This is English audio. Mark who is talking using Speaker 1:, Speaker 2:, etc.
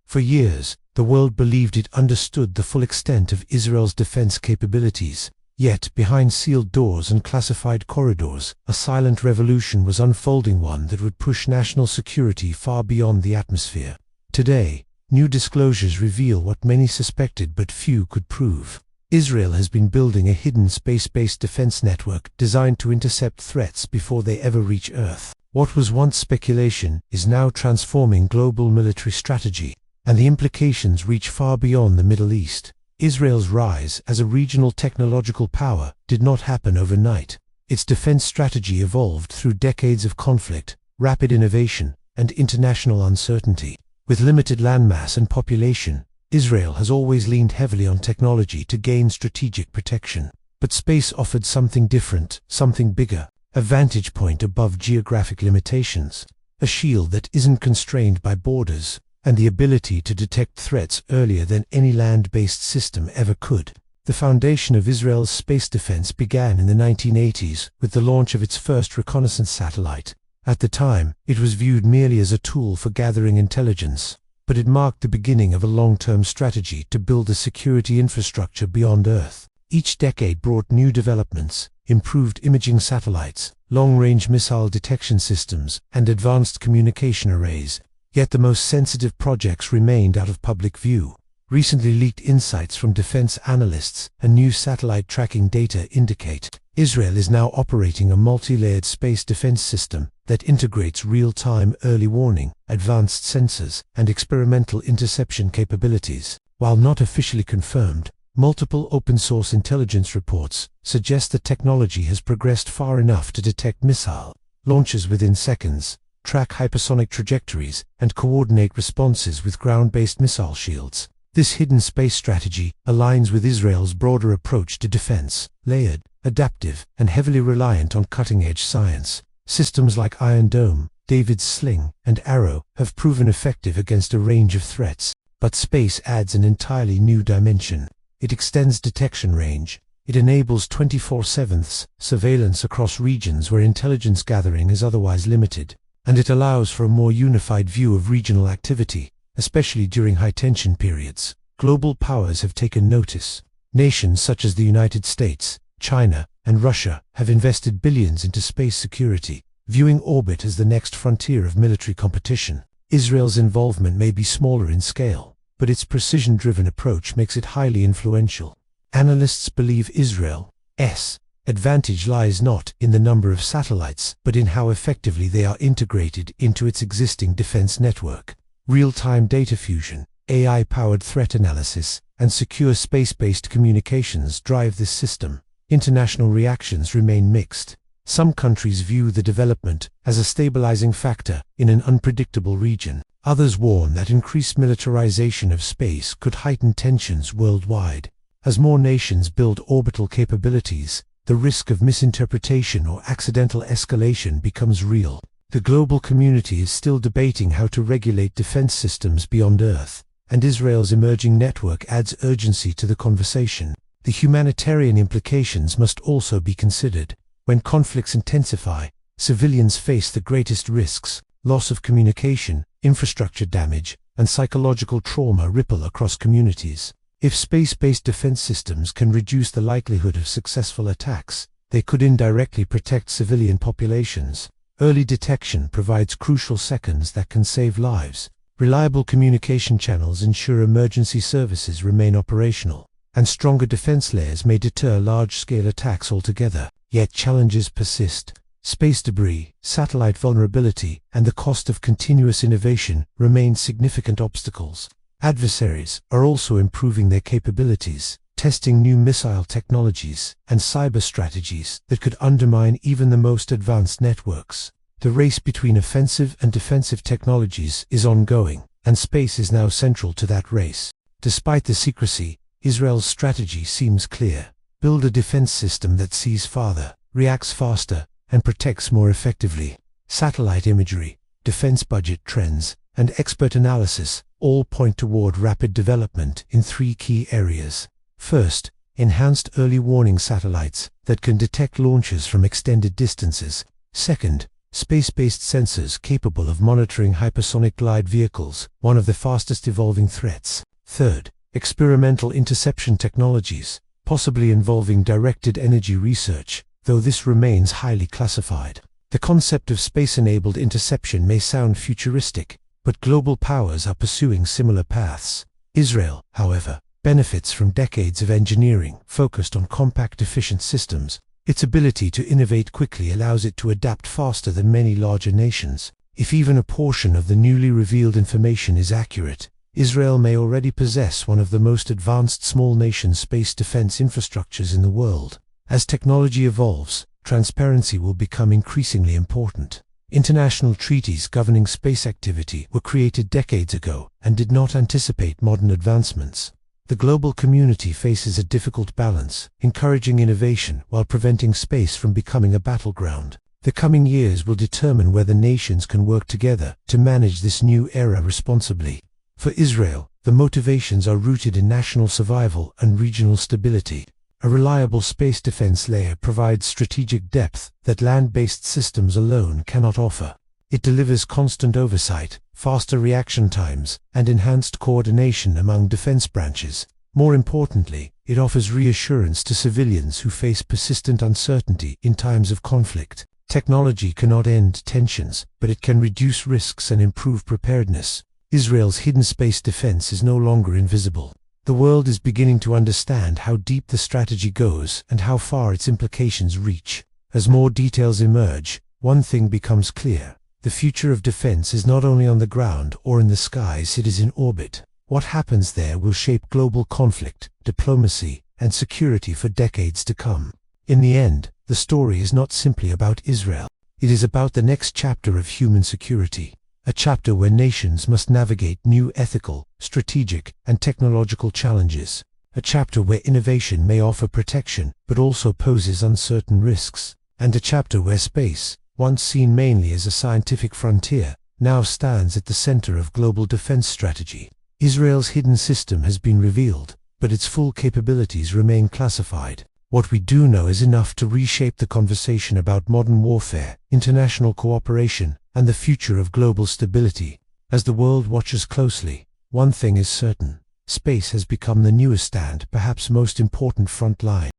Speaker 1: For years, the world believed it understood the full extent of Israel's defense capabilities. Yet, behind sealed doors and classified corridors, a silent revolution was unfolding, one that would push national security far beyond the atmosphere. Today, new disclosures reveal what many suspected but few could prove. Israel has been building a hidden space-based defense network designed to intercept threats before they ever reach Earth. What was once speculation is now transforming global military strategy, and the implications reach far beyond the Middle East. Israel's rise as a regional technological power did not happen overnight. Its defense strategy evolved through decades of conflict, rapid innovation, and international uncertainty. With limited landmass and population, Israel has always leaned heavily on technology to gain strategic protection. But space offered something different, something bigger, a vantage point above geographic limitations, a shield that isn't constrained by borders, and the ability to detect threats earlier than any land-based system ever could. The foundation of Israel's space defense began in the 1980s with the launch of its first reconnaissance satellite. At the time, it was viewed merely as a tool for gathering intelligence, but it marked the beginning of a long-term strategy to build a security infrastructure beyond Earth. Each decade brought new developments: improved imaging satellites, long-range missile detection systems, and advanced communication arrays. Yet the most sensitive projects remained out of public view. Recently leaked insights from defense analysts and new satellite tracking data indicate Israel is now operating a multi-layered space defense system that integrates real-time early warning, advanced sensors, and experimental interception capabilities. While not officially confirmed, multiple open-source intelligence reports suggest the technology has progressed far enough to detect missile launches within seconds, track hypersonic trajectories, and coordinate responses with ground-based missile shields. This hidden space strategy aligns with Israel's broader approach to defense: layered, adaptive, and heavily reliant on cutting-edge science. Systems like Iron Dome, David's Sling, and Arrow have proven effective against a range of threats. But space adds an entirely new dimension. It extends detection range. It enables 24/7 surveillance across regions where intelligence gathering is otherwise limited. And it allows for a more unified view of regional activity, especially during high-tension periods. Global powers have taken notice. Nations such as the United States, China, and Russia have invested billions into space security, viewing orbit as the next frontier of military competition. Israel's involvement may be smaller in scale, but its precision-driven approach makes it highly influential. Analysts believe Israel's advantage lies not in the number of satellites, but in how effectively they are integrated into its existing defense network. Real-time data fusion, AI-powered threat analysis, and secure space-based communications drive this system. International reactions remain mixed. Some countries view the development as a stabilizing factor in an unpredictable region. Others warn that increased militarization of space could heighten tensions worldwide. As more nations build orbital capabilities, the risk of misinterpretation or accidental escalation becomes real. The global community is still debating how to regulate defense systems beyond Earth, and Israel's emerging network adds urgency to the conversation. The humanitarian implications must also be considered. When conflicts intensify, civilians face the greatest risks. Loss of communication, infrastructure damage, and psychological trauma ripple across communities. If space-based defense systems can reduce the likelihood of successful attacks, they could indirectly protect civilian populations. Early detection provides crucial seconds that can save lives. Reliable communication channels ensure emergency services remain operational, and stronger defense layers may deter large-scale attacks altogether. Yet challenges persist. Space debris, satellite vulnerability, and the cost of continuous innovation remain significant obstacles. Adversaries are also improving their capabilities, testing new missile technologies and cyber strategies that could undermine even the most advanced networks. The race between offensive and defensive technologies is ongoing, and space is now central to that race. Despite the secrecy, Israel's strategy seems clear: build a defense system that sees farther, reacts faster, and protects more effectively. Satellite imagery, defense budget trends, and expert analysis all point toward rapid development in three key areas. First, enhanced early warning satellites that can detect launches from extended distances. Second, space-based sensors capable of monitoring hypersonic glide vehicles, one of the fastest evolving threats. Third, experimental interception technologies, possibly involving directed energy research, though this remains highly classified. The concept of space-enabled interception may sound futuristic, but global powers are pursuing similar paths. Israel, however, benefits from decades of engineering focused on compact, efficient systems. Its ability to innovate quickly allows it to adapt faster than many larger nations. If even a portion of the newly revealed information is accurate, Israel may already possess one of the most advanced small-nation space defense infrastructures in the world. As technology evolves, transparency will become increasingly important. International treaties governing space activity were created decades ago and did not anticipate modern advancements. The global community faces a difficult balance, encouraging innovation while preventing space from becoming a battleground. The coming years will determine whether nations can work together to manage this new era responsibly. For Israel, the motivations are rooted in national survival and regional stability. A reliable space defense layer provides strategic depth that land-based systems alone cannot offer. It delivers constant oversight, faster reaction times, and enhanced coordination among defense branches. More importantly, it offers reassurance to civilians who face persistent uncertainty in times of conflict. Technology cannot end tensions, but it can reduce risks and improve preparedness. Israel's hidden space defense is no longer invisible. The world is beginning to understand how deep the strategy goes and how far its implications reach. As more details emerge, one thing becomes clear. The future of defense is not only on the ground or in the skies, it is in orbit. What happens there will shape global conflict, diplomacy, and security for decades to come. In the end, the story is not simply about Israel. It is about the next chapter of human security. A chapter where nations must navigate new ethical, strategic, and technological challenges. A chapter where innovation may offer protection, but also poses uncertain risks. And a chapter where space, once seen mainly as a scientific frontier, now stands at the center of global defense strategy. Israel's hidden system has been revealed, but its full capabilities remain classified. What we do know is enough to reshape the conversation about modern warfare, international cooperation, and the future of global stability. As the world watches closely, one thing is certain: space has become the newest and perhaps most important front line.